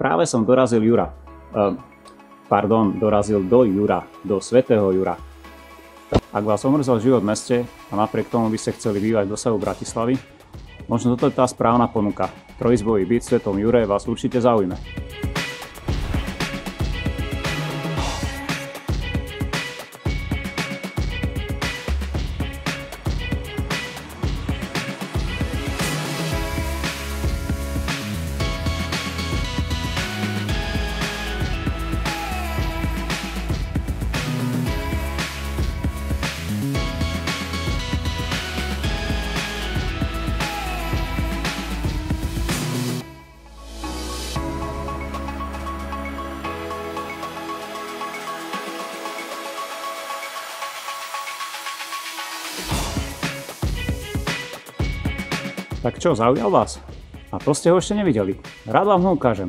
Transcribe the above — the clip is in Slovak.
Práve som dorazil dorazil do Jura, do svätého Jura. Ak vás omrzol život v meste a napriek tomu by ste chceli bývať v dosahu Bratislavy, možno toto je tá správna ponuka. Trojizbový byt v Svätom Jure vás určite zaujme. Tak čo, zaujal vás? A to ste ho ešte nevideli. Rád vám ho ukážem.